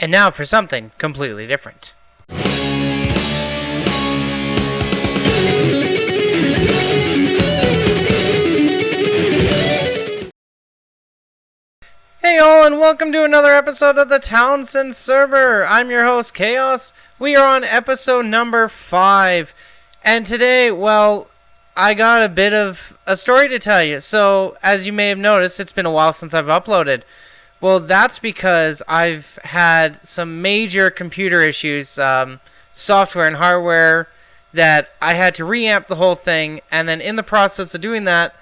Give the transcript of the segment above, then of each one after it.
And now for something completely different. Hey all, and welcome to another episode of the Townsend server. I'm your host, Chaos. We are on episode number 5. And today, well, I got a bit of a story to tell you. So, as you may have noticed, it's been a while since I've uploaded. Well, that's because I've had some major computer issues, software and hardware, that I had to reamp the whole thing. And then in the process of doing that,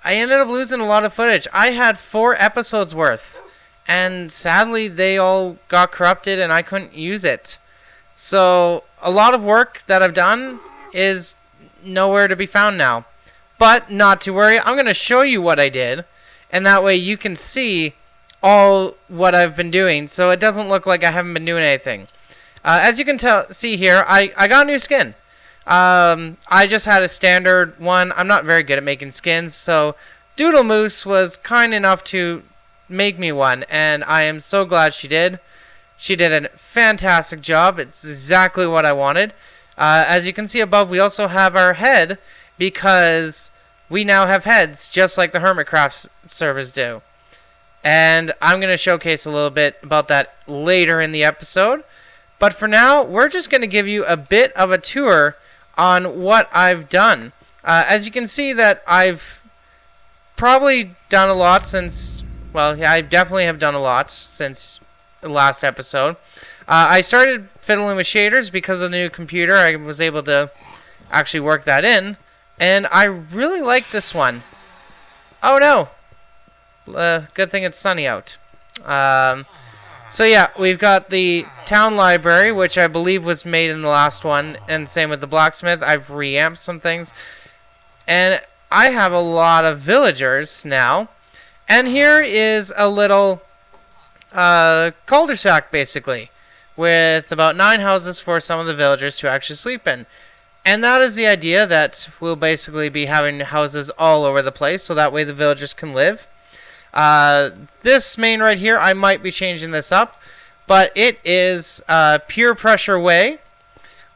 I ended up losing a lot of footage. I had 4 episodes worth, and sadly they all got corrupted and I couldn't use it. So a lot of work that I've done is nowhere to be found now. But not to worry, I'm going to show you what I did, and that way you can see all what I've been doing, so it doesn't look like I haven't been doing anything. As you can see here, I got a new skin. I just had a standard one. I'm not very good at making skins, so Doodle Moose was kind enough to make me one, and I am so glad she did. She did a fantastic job. It's exactly what I wanted. As you can see above, we also have our head, because we now have heads, just like the Hermitcraft servers do. And I'm going to showcase a little bit about that later in the episode. But for now, we're just going to give you a bit of a tour on what I've done. As you can see that I've probably done a lot since, well, I definitely have done a lot since the last episode. I started fiddling with shaders because of the new computer. I was able to actually work that in, and I really like this one. Oh no! Good thing it's sunny out. So yeah, we've got the town library, which I believe was made in the last one, and same with the blacksmith. I've reamped some things, and I have a lot of villagers now. And here is a little cul-de-sac, basically, with about 9 houses for some of the villagers to actually sleep in. And that is the idea, that we'll basically be having houses all over the place, so that way the villagers can live. This main right here, I might be changing this up, but it is Pure Pressure Way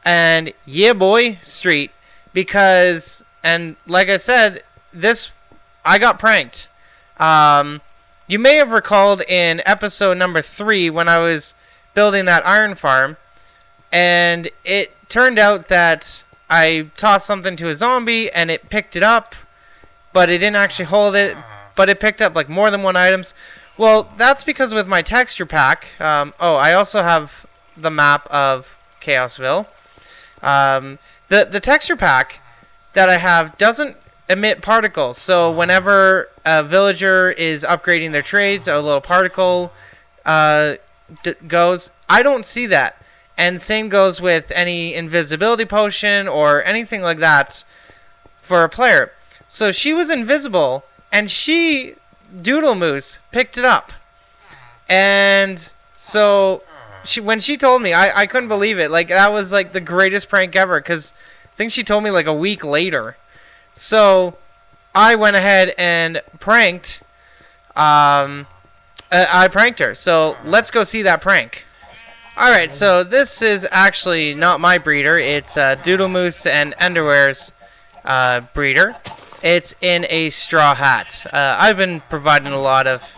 and Yeah Boy Street, because, and like I said, I got pranked. You may have recalled in episode number 3 when I was building that iron farm, and it turned out that I tossed something to a zombie and it picked it up, but it didn't actually hold it. But it picked up like more than 1 items. Well, that's because with my texture pack. I also have the map of Chaosville. The texture pack that I have doesn't emit particles. So whenever a villager is upgrading their trades, a little particle goes. I don't see that. And same goes with any invisibility potion or anything like that for a player. So she was invisible. And Doodle Moose, picked it up. And so when she told me, I couldn't believe it. Like, that was like the greatest prank ever, because I think she told me like a week later. So I went ahead and pranked. I pranked her. So let's go see that prank. Alright, so this is actually not my breeder. It's Doodle Moose and Enderware's breeder. It's in a straw hat. I've been providing a lot of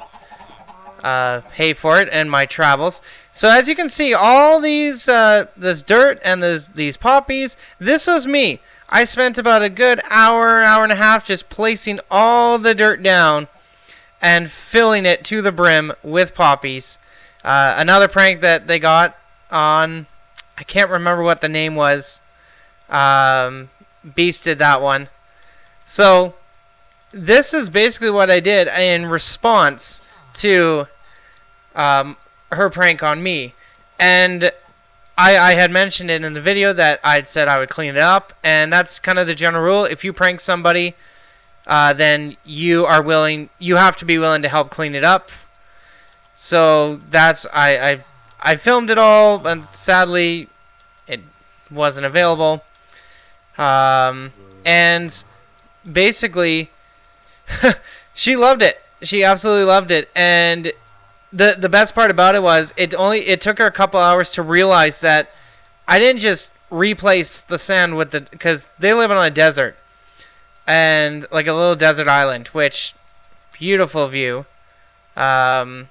hay for it in my travels. So as you can see, all these this dirt and these poppies, this was me. I spent about a good hour and a half just placing all the dirt down and filling it to the brim with poppies. Another prank that they got on, I can't remember what the name was. Beast did that one. So, this is basically what I did in response to her prank on me. And I had mentioned it in the video that I'd said I would clean it up. And that's kind of the general rule. If you prank somebody, then you have to be willing to help clean it up. So, that's, I filmed it all, but sadly, it wasn't available. And basically, she loved it. She absolutely loved it. And the best part about it was it took her a couple hours to realize that I didn't just replace the sand with because they live on a desert and like a little desert island, which beautiful view. Oh,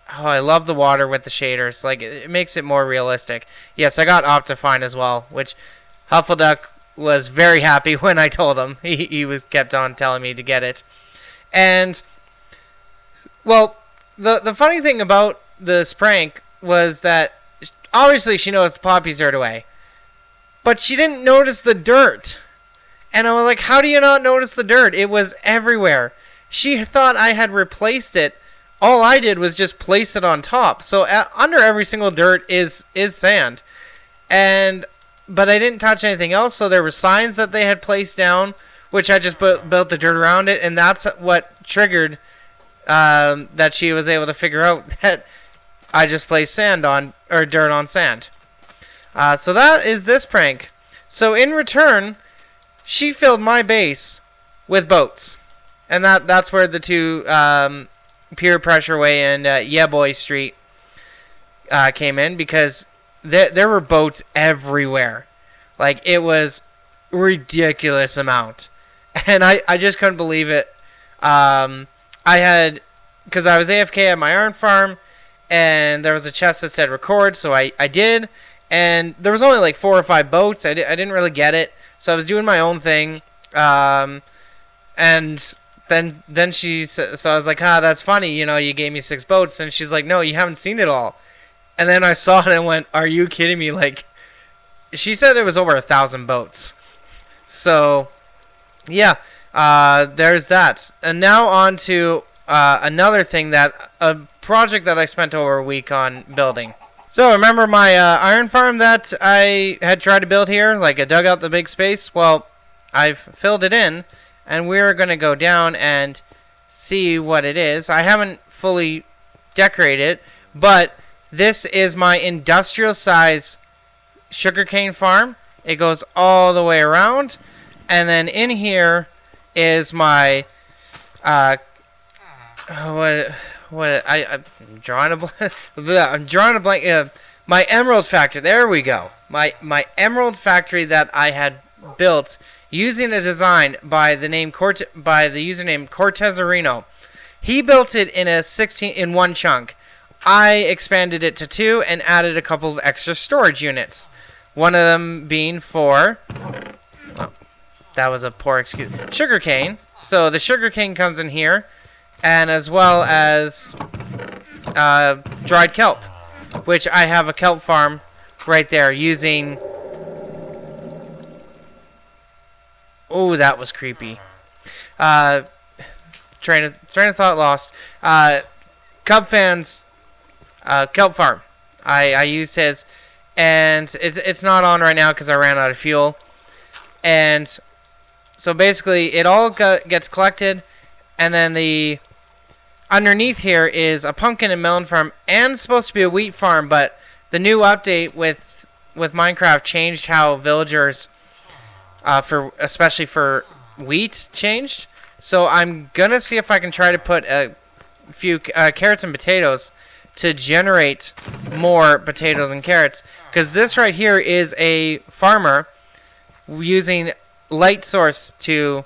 I love the water with the shaders. Like it makes it more realistic. Yes, I got Optifine as well, which Huffleduck was very happy when I told him. He was kept on telling me to get it. And well, the funny thing about this prank was that obviously she knows the poppy's dirt away, but she didn't notice the dirt. And I was like, how do you not notice the dirt? It was everywhere. She thought I had replaced it. All I did was just place it on top. So under every single dirt is sand. But I didn't touch anything else, so there were signs that they had placed down, which I just built the dirt around it, and that's what triggered that she was able to figure out that I just placed sand on, or dirt on sand. So that is this prank. So in return, she filled my base with boats. And that's where the two Peer Pressure Way and Yeah Boy Street came in, because there were boats everywhere. Like, it was a ridiculous amount. And I just couldn't believe it. Because I was AFK at my iron farm, and there was a chest that said record, so I did. And there was only like 4 or 5 boats. I didn't really get it. So I was doing my own thing. And then she so I was like, that's funny, you gave me 6 boats. And she's like, no, you haven't seen it all. And then I saw it and went, are you kidding me? Like, she said there was over 1,000 boats. So yeah, there's that. And now on to another thing, a project that I spent over a week on building. So remember my iron farm that I had tried to build here? Like, I dug out the big space. Well, I've filled it in, and we're going to go down and see what it is. I haven't fully decorated it, but this is my industrial size sugarcane farm. It goes all the way around, and then in here is my I'm drawing a blank. My emerald factory. There we go. My emerald factory that I had built using a design by the username Cortezarino. He built it in one chunk. I expanded it to 2 and added a couple of extra storage units. One of them being for, that was a poor excuse, sugarcane. So the sugarcane comes in here, and as well as dried kelp, which I have a kelp farm right there using. Oh, that was creepy. Train of thought lost. Cub fans, kelp farm. I used his, and it's not on right now because I ran out of fuel. And so basically, it all gets collected, and then the underneath here is a pumpkin and melon farm, and it's supposed to be a wheat farm. But the new update with Minecraft changed how villagers, especially for wheat, changed. So I'm gonna see if I can try to put a few carrots and potatoes to generate more potatoes and carrots. Because this right here is a farmer using light source to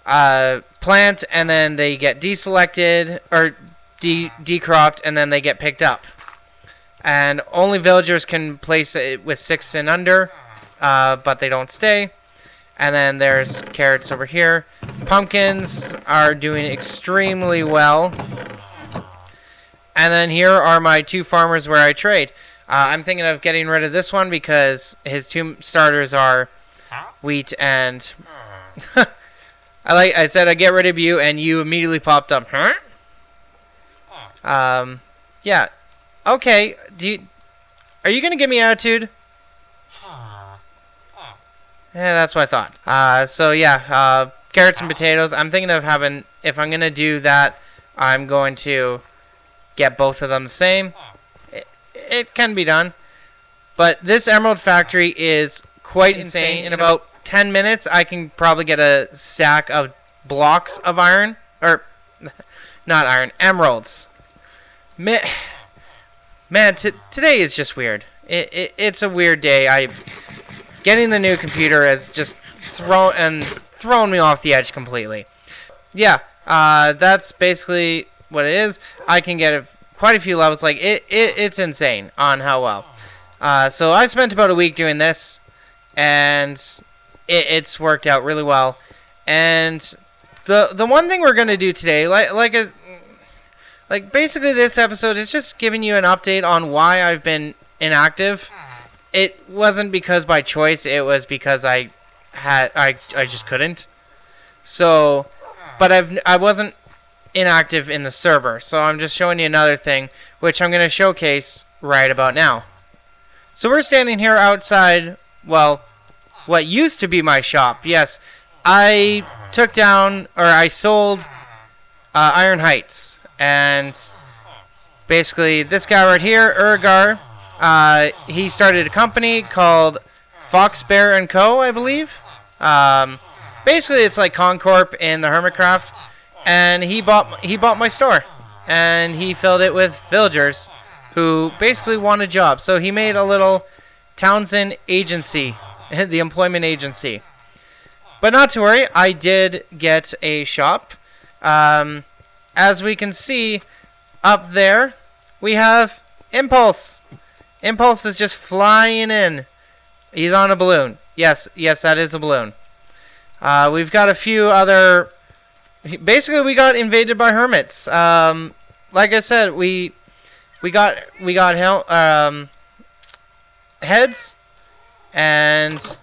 plant, and then they get deselected or decropped, and then they get picked up. And only villagers can place it with 6 and under, but they don't stay. And then there's carrots over here. Pumpkins are doing extremely well. And then here are my 2 farmers where I trade. I'm thinking of getting rid of this one because his 2 starters are wheat and I said I'd get rid of you, and you immediately popped up. Huh? Yeah. Okay. Are you gonna give me attitude? Yeah, that's what I thought. So yeah, carrots and potatoes. I'm thinking of having, if I'm gonna do that, I'm going to get both of them the same. It can be done, but this emerald factory is quite insane. In about 10 minutes, I can probably get a stack of blocks of iron, or not iron, emeralds. Man, today is just weird. It's a weird day. Getting the new computer has just thrown me off the edge completely. Yeah, that's basically what it is. I can get quite a few levels. Like it's insane on how well. So I spent about a week doing this, and it's worked out really well. And the one thing we're gonna do today, like basically this episode is just giving you an update on why I've been inactive. It wasn't because by choice, it was because I just couldn't. So, but I wasn't inactive in the server, so I'm just showing you another thing, which I'm going to showcase right about now. So we're standing here outside, well, what used to be my shop. Yes, I sold Iron Heights, and basically this guy right here, Urgar, he started a company called Fox Bear & Co., I believe. Basically, it's like Concorp in the Hermitcraft, and he bought my store, and he filled it with villagers who basically want a job. So he made a little Townsend agency, the employment agency. But not to worry, I did get a shop. As we can see up there, we have Impulse. Impulse is just flying in. He's on a balloon. Yes, that is a balloon. We've got a few other... Basically, we got invaded by hermits. Like I said, we got heads, and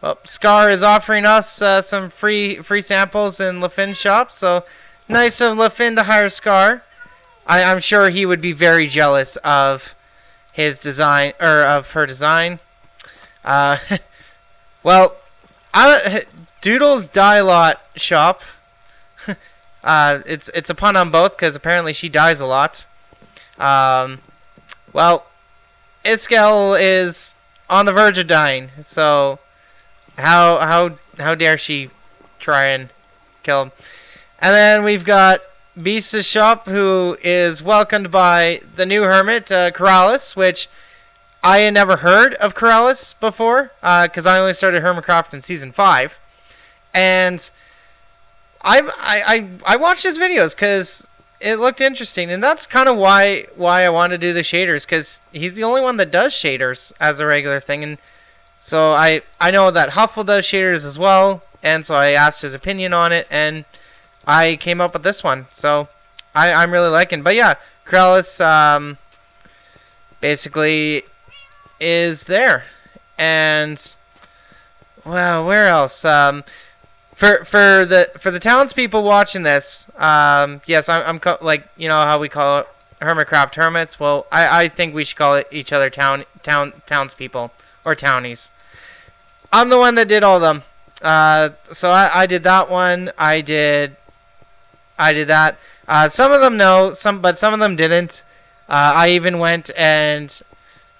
well, Scar is offering us some free samples in LaFin's shop. So nice of LaFin to hire Scar. I'm sure he would be very jealous of his design, or of her design. Well, Doodle's Die Lot shop. It's a pun on both because apparently she dies a lot. Well, Iskel is on the verge of dying, so how dare she try and kill him? And then we've got Beast's shop, who is welcomed by the new hermit, Corrales, which I had never heard of Corrales before, because I only started Hermitcraft in Season 5. And I watched his videos because it looked interesting, and that's kind of why I want to do the shaders, because he's the only one that does shaders as a regular thing. And so I know that Huffle does shaders as well, and so I asked his opinion on it, and I came up with this one. So I'm really liking. But yeah, Corrales basically is there. And well, where else? For the townspeople watching this, yes, I'm like, you know how we call it Hermitcraft hermits. Well, I think we should call it each other townspeople or townies. I'm the one that did all of them. So I did that one. I did that. Some of them know, but some of them didn't. I even went and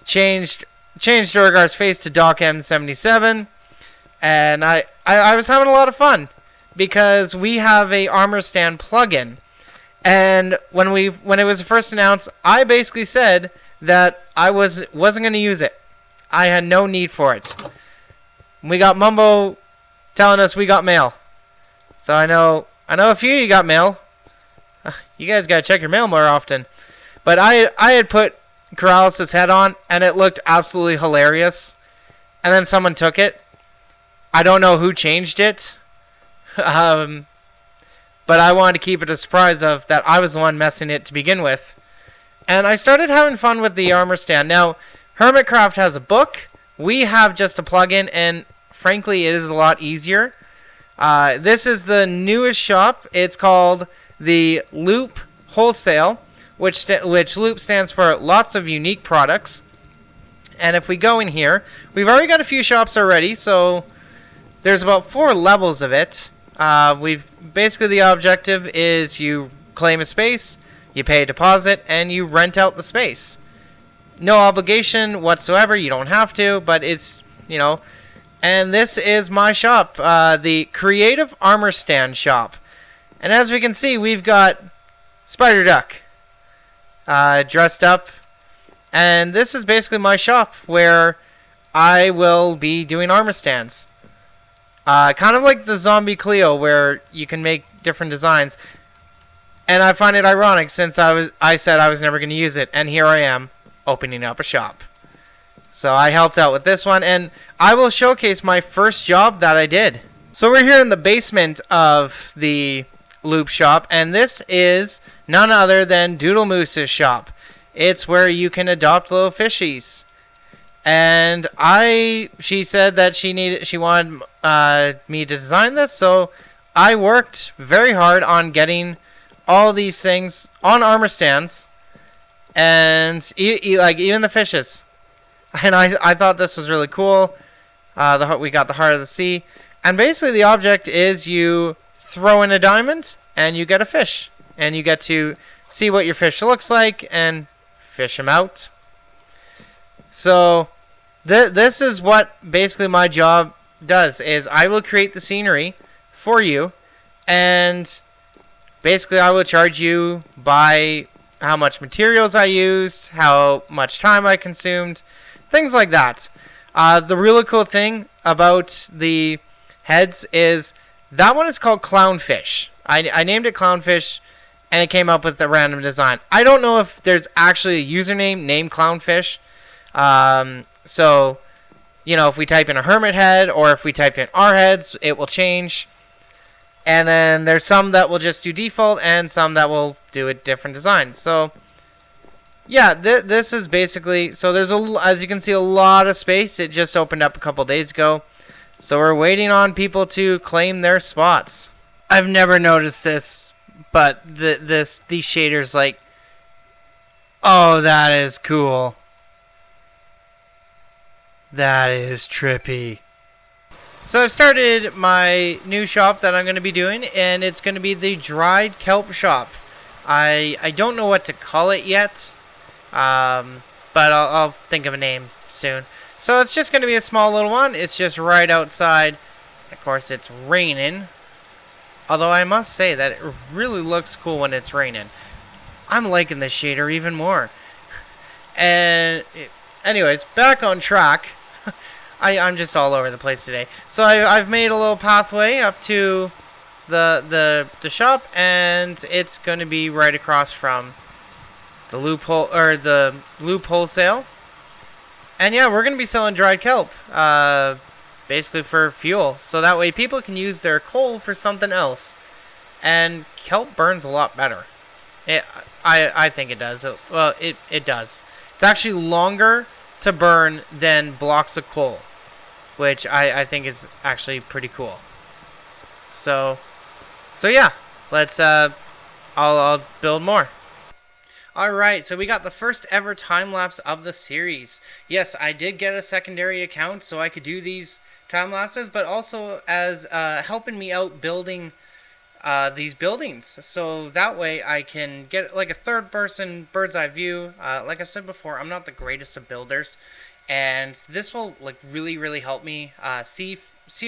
changed Urgar's face to Doc M77, and I was having a lot of fun because we have a armor stand plugin, and when it was first announced, I basically said that I wasn't going to use it. I had no need for it. We got Mumbo telling us we got mail, so I know a few of you got mail. You guys gotta check your mail more often. But I had put Corrales' head on, and it looked absolutely hilarious. And then someone took it. I don't know who changed it. But I wanted to keep it a surprise of that I was the one messing it to begin with. And I started having fun with the armor stand. Now, Hermitcraft has a book. We have just a plugin, and frankly, it is a lot easier. This is the newest shop. It's called the Loop Wholesale, which Loop stands for lots of unique products. And if we go in here, we've already got a few shops already, so there's about 4 levels of it. Basically the objective is you claim a space, you pay a deposit, and you rent out the space. No obligation whatsoever. You don't have to, but it's, you know. And this is my shop, the Creative Armor Stand shop. And as we can see, we've got Spider Duck dressed up. And this is basically my shop where I will be doing armor stands. Kind of like the Zombie Cleo where you can make different designs. And I find it ironic since I said I was never going to use it. And here I am opening up a shop. So I helped out with this one. And I will showcase my first job that I did. So we're here in the basement of the Loop shop. And this is none other than Doodle Moose's shop. It's where you can adopt little fishies. And she said that she wanted me to design this, so I worked very hard on getting all these things on armor stands, and like even the fishes. And I thought this was really cool. We got the heart of the sea, and basically the object is you throw in a diamond and you get a fish, and you get to see what your fish looks like and fish them out. So this is what basically my job does, is I will create the scenery for you, and basically I will charge you by how much materials I used, how much time I consumed, things like that. The really cool thing about the heads is that one is called Clownfish. I named it Clownfish, and it came up with a random design. I don't know if there's actually a username named Clownfish. So, you know, if we type in a hermit head or if we type in our heads, it will change. And then there's some that will just do default and some that will do a different design. So, yeah, this is basically... So there's, as you can see, a lot of space. It just opened up a couple days ago. So we're waiting on people to claim their spots. I've never noticed this. But these shaders, like, oh, that is cool. That is trippy. So I've started my new shop that I'm going to be doing, and it's going to be the dried kelp shop. I don't know what to call it yet, but I'll think of a name soon. So it's just going to be a small little one. It's just right outside. Of course, it's raining. Although I must say that it really looks cool when it's raining. I'm liking this shader even more. And anyways, back on track. I'm just all over the place today. So I've made a little pathway up to the shop, and it's going to be right across from the loophole, or the Loop Wholesale. And yeah, we're going to be selling dried kelp. Basically for fuel, so that way people can use their coal for something else. And kelp burns a lot better. I think it does. Well, it does. It's actually longer to burn than blocks of coal, which I think is actually pretty cool. So yeah, let's I'll build more. Alright, so we got the first ever time-lapse of the series. Yes, I did get a secondary account so I could do these time-lapses, but also as helping me out building these buildings. So that way I can get like a third-person bird's-eye view. Like I've said before, I'm not the greatest of builders, and this will like really help me see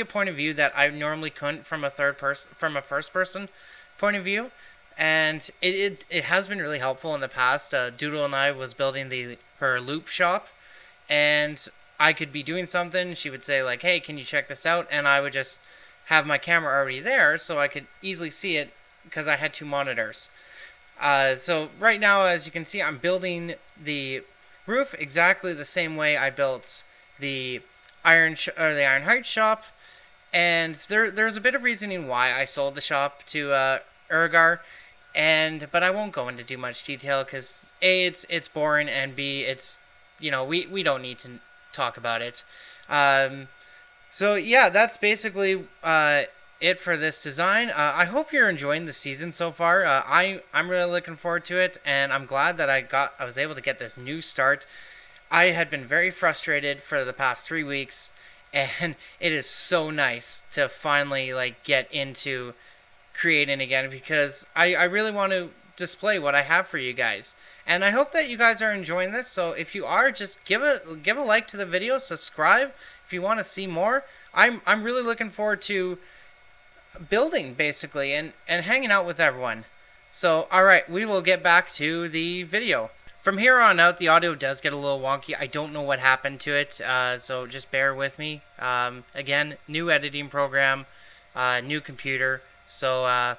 a point of view that I normally couldn't from a first-person point of view. And it has been really helpful in the past. Doodle and I was building her loop shop, and I could be doing something. She would say like, "Hey, can you check this out?" And I would just have my camera already there, so I could easily see it because I had two monitors. So right now, as you can see, I'm building the roof exactly the same way I built the Iron Heights shop. And there's a bit of reasoning why I sold the shop to Urgar. But I won't go into too much detail because A, it's boring, and B, it's, you know, we don't need to talk about it. So yeah, that's basically it for this design. I hope you're enjoying the season so far. I'm really looking forward to it, and I'm glad that I was able to get this new start. I had been very frustrated for the past 3 weeks, and it is so nice to finally like get into creating again, because I really want to display what I have for you guys, and I hope that you guys are enjoying this. So if you are, just give a like to the video, subscribe if you want to see more. I'm really looking forward to building basically and hanging out with everyone. So, alright, we will get back to the video. From here on out, the audio does get a little wonky. I don't know what happened to it, so just bear with me. Again, new editing program, new computer, so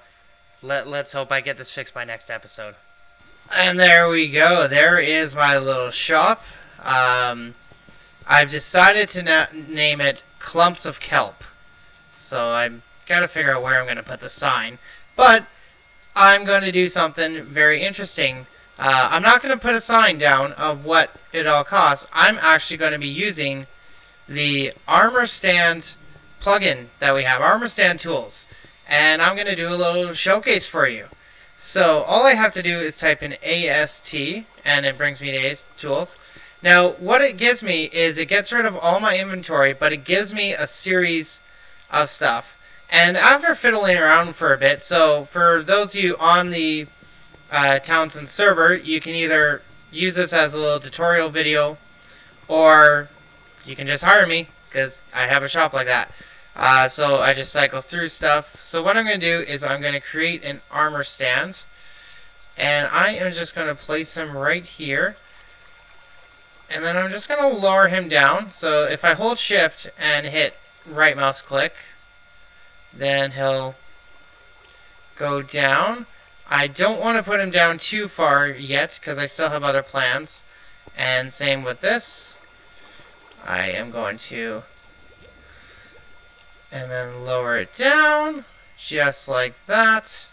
let's hope I get this fixed by next episode. And there we go. There is my little shop. I've decided to name it Clumps of Kelp. So I've got to figure out where I'm going to put the sign. But I'm going to do something very interesting. I'm not going to put a sign down of what it all costs. I'm actually going to be using the Armor Stand plugin that we have, Armor Stand Tools. And I'm going to do a little showcase for you. So all I have to do is type in AST, and it brings me to AST Tools. Now, what it gives me is it gets rid of all my inventory, but it gives me a series of stuff. And after fiddling around for a bit, so for those of you on the Townsend server, you can either use this as a little tutorial video, or you can just hire me, because I have a shop like that. So I just cycle through stuff. So what I'm going to do is I'm going to create an armor stand, and I am just going to place him right here. And then I'm just going to lower him down. So if I hold shift and hit right mouse click, then he'll go down. I don't want to put him down too far yet because I still have other plans. And same with this. I am going to and then lower it down just like that.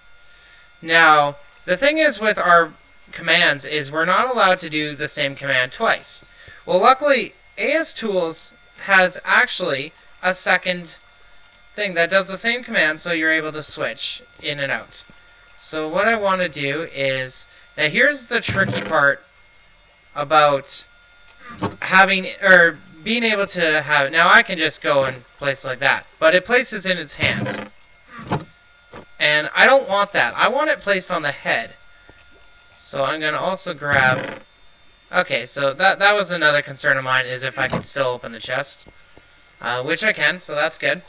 Now, the thing is with our commands is we're not allowed to do the same command twice. Well, luckily, AS Tools has actually a second thing that does the same command, so you're able to switch in and out. So what I want to do is, now here's the tricky part about having, or being able to have it. Now I can just go and place it like that, but it places in its hand. And I don't want that. I want it placed on the head. So I'm going to also grab, okay, so that was another concern of mine, is if I can still open the chest, which I can, so that's good.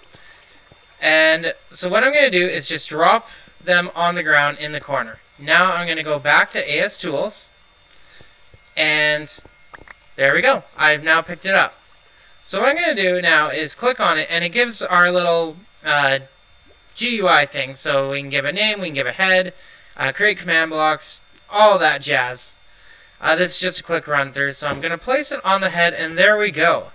And so what I'm going to do is just drop them on the ground in the corner. Now I'm going to go back to AS Tools, and there we go. I've now picked it up. So what I'm going to do now is click on it, and it gives our little GUI thing. So we can give a name, we can give a head, create command blocks, all that jazz. This is just a quick run through. So I'm going to place it on the head, and there we go.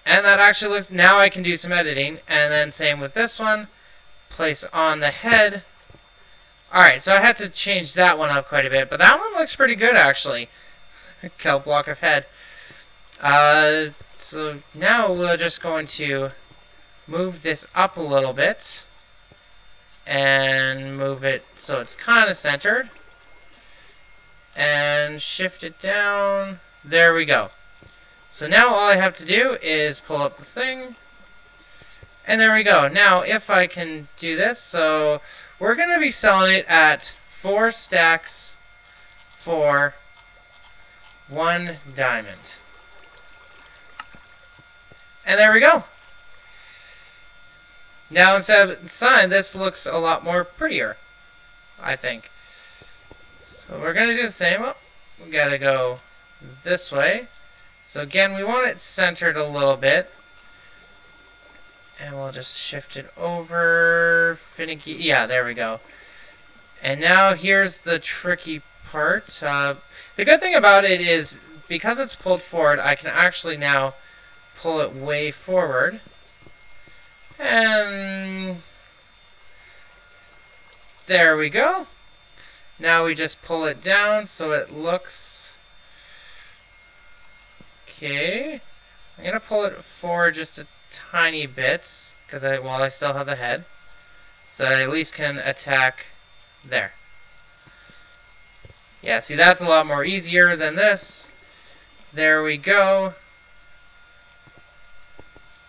And that actually looks, now I can do some editing. And then same with this one. Place on the head. Alright, so I had to change that one up quite a bit. But that one looks pretty good, actually. Kelp block of head. So now we're just going to move this up a little bit. And move it so it's kind of centered. And shift it down. There we go. So now all I have to do is pull up the thing. And there we go. Now if I can do this, so we're going to be selling it at 4 stacks for 1 diamond. And there we go. Now instead of sign, this looks a lot more prettier, I think. So we're going to do the same. Oh, we got to go this way. So again, we want it centered a little bit. And we'll just shift it over. Finicky. Yeah, there we go. And now here's the tricky part. The good thing about it is, because it's pulled forward, I can actually now pull it way forward. And there we go. Now we just pull it down so it looks... Okay. I'm going to pull it forward just a tiny bit, because while I still have the head. So I at least can attack there. Yeah, see, that's a lot more easier than this. There we go.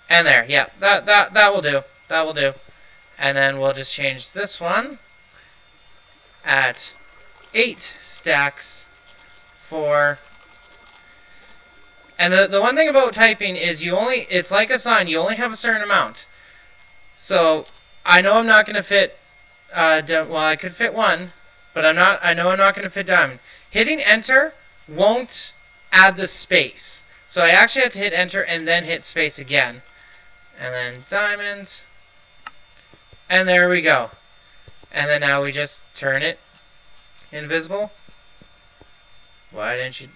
And there, yeah, that will do. That will do. And then we'll just change this one at 8 stacks for... And the one thing about typing is it's like a sign, you only have a certain amount. So I know I'm not going to fit well, I could fit one, but I'm not. I know I'm not going to fit diamond. Hitting enter won't add the space, so I actually have to hit enter and then hit space again, and then diamond, and there we go. And then now we just turn it invisible. Why didn't you?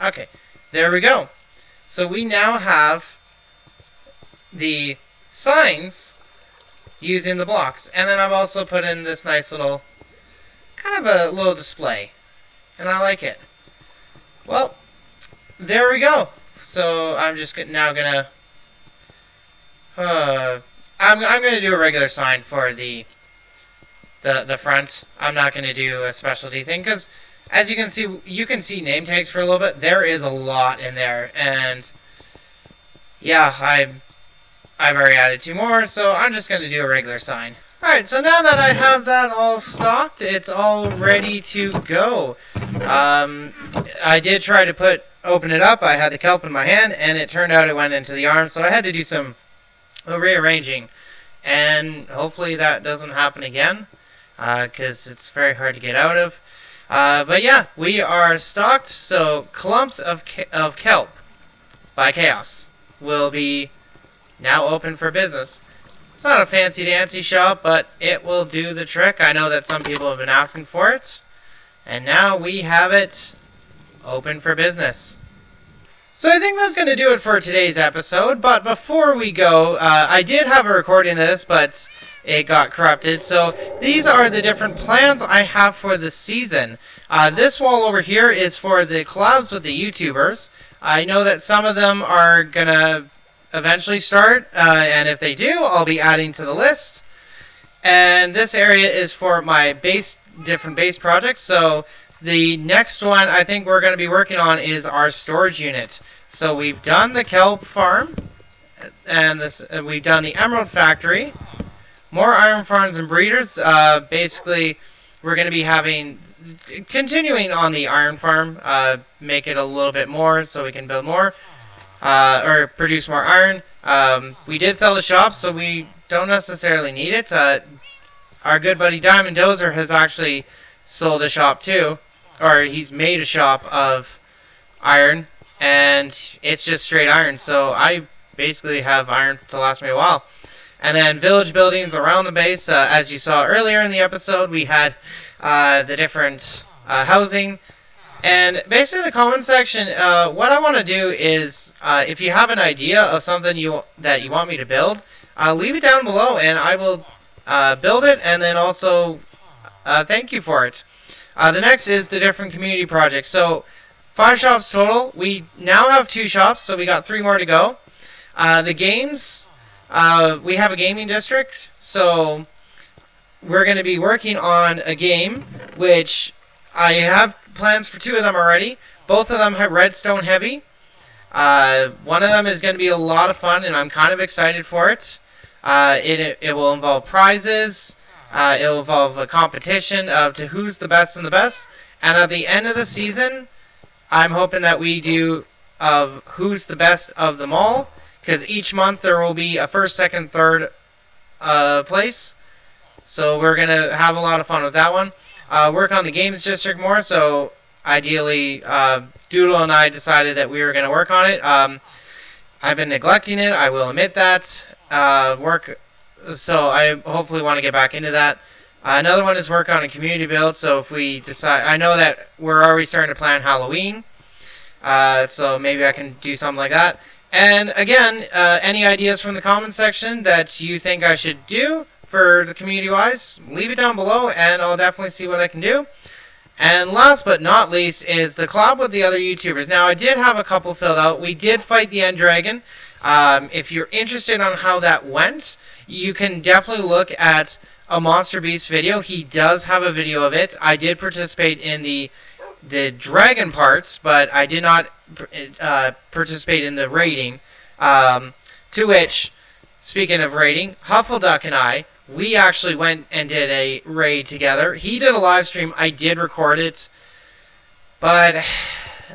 Okay, there we go. So we now have the signs using the blocks. And then I've also put in this nice little, kind of a little display. And I like it. Well, there we go. So I'm just now going to, I'm going to do a regular sign for the front. I'm not going to do a specialty thing because as you can see name tags for a little bit. There is a lot in there, and yeah, I've already added 2 more, so I'm just going to do a regular sign. Alright, so now that I have that all stocked, it's all ready to go. I did try to open it up. I had the kelp in my hand, and it turned out it went into the arm, so I had to do some rearranging. And hopefully that doesn't happen again, because it's very hard to get out of. But yeah, we are stocked, so Clumps of Kelp by Chaos will be now open for business. It's not a fancy-dancy shop, but it will do the trick. I know that some people have been asking for it, and now we have it open for business. So I think that's going to do it for today's episode, but before we go, I did have a recording of this, but it got corrupted. So these are the different plans I have for the season. This wall over here is for the collabs with the YouTubers. I know that some of them are going to eventually start, and if they do, I'll be adding to the list. And this area is for my different base projects. So the next one I think we're going to be working on is our storage unit. So we've done the kelp farm, and we've done the emerald factory, more iron farms and breeders. Basically, we're going to be continuing on the iron farm, make it a little bit more so we can build more, or produce more iron. We did sell the shop, so we don't necessarily need it. Our good buddy Diamond Dozer has actually sold a shop too, or he's made a shop of iron, and it's just straight iron, so I basically have iron to last me a while. And then village buildings around the base. As you saw earlier in the episode, we had the different housing. And basically the comment section, what I want to do is, if you have an idea of something that you want me to build, leave it down below and I will build it, and then also thank you for it. The next is the different community projects. So 5 shops total. We now have 2 shops, so we got 3 more to go. The games, we have a gaming district, so we're going to be working on a game, which I have plans for 2 of them already. Both of them have redstone heavy. One of them is going to be a lot of fun, and I'm kind of excited for it. It will involve prizes. It will involve a competition to who's the best and the best. And at the end of the season, I'm hoping that we do who's the best of them all, because each month there will be a first, second, third place. So we're going to have a lot of fun with that one. Work on the games district more, so ideally Doodle and I decided that we were going to work on it. I've been neglecting it, I will admit that. So I hopefully want to get back into that. Another one is work on a community build, so if we decide, I know that we're already starting to plan Halloween, so maybe I can do something like that. And again, any ideas from the comment section that you think I should do for the community-wise, leave it down below, and I'll definitely see what I can do. And last but not least is the collab with the other YouTubers. Now, I did have a couple filled out. We did fight the End Dragon. If you're interested on how that went, you can definitely look at a Monster Beast video. He does have a video of it. I did participate in the dragon parts, but I did not participate in the raiding. To which, speaking of raiding, Huffleduck and I, we actually went and did a raid together. He did a live stream. I did record it. But,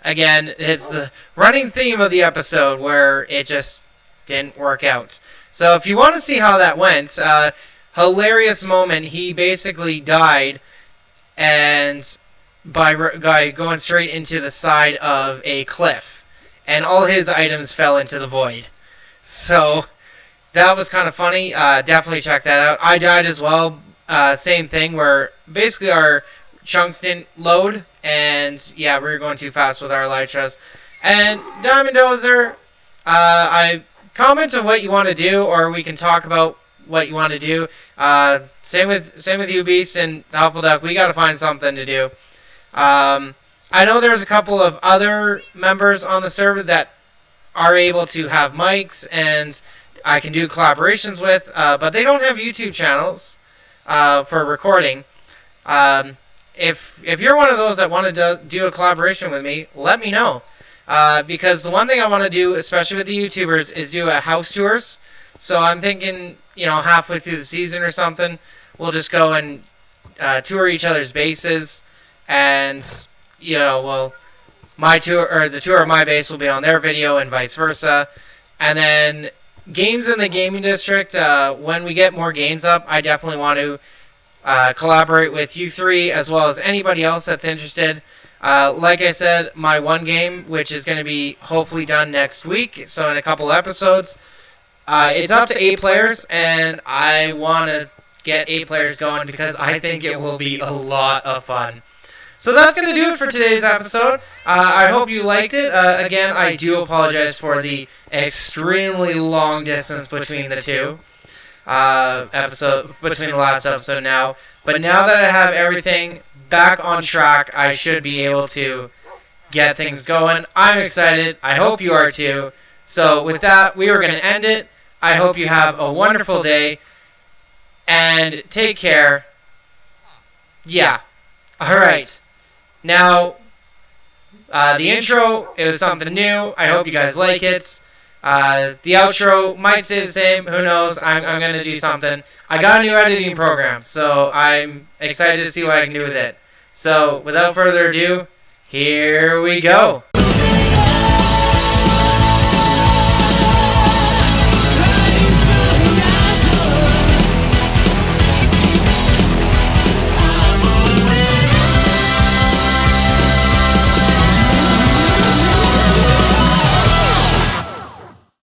again, it's the running theme of the episode where it just didn't work out. So if you want to see how that went, hilarious moment. He basically died, and by going straight into the side of a cliff, and all his items fell into the void. So that was kind of funny. Definitely check that out. I died as well. Same thing, where basically our chunks didn't load, and yeah, we were going too fast with our Elytras. And Diamond Dozer, I comment on what you want to do, or we can talk about what you want to do. Same with you, Beast, and Huffleduck. We got to find something to do. I know there's a couple of other members on the server that are able to have mics, and I can do collaborations with, but they don't have YouTube channels for recording. If you're one of those that want to do a collaboration with me, let me know. Because the one thing I want to do, especially with the YouTubers, is do a house tours. So I'm thinking, halfway through the season or something, we'll just go and tour each other's bases, and my tour, or the tour of my base, will be on their video, and vice versa. And then games in the gaming district. When we get more games up, I definitely want to collaborate with you three, as well as anybody else that's interested. Like I said, my one game, which is going to be hopefully done next week, so in a couple episodes, it's up to 8 players, and I want to get 8 players going because I think it will be a lot of fun. So that's going to do it for today's episode. I hope you liked it. Again, I do apologize for the extremely long distance between the two between the last episode now. But now that I have everything back on track, I should be able to get things going. I'm excited. I hope you are too. So with that, we are going to end it. I hope you have a wonderful day, and take care. Yeah. All right. Now, the intro, it was something new. I hope you guys like it. The outro might stay the same. Who knows? I'm going to do something. I got a new editing program, so I'm excited to see what I can do with it. So, without further ado, here we go.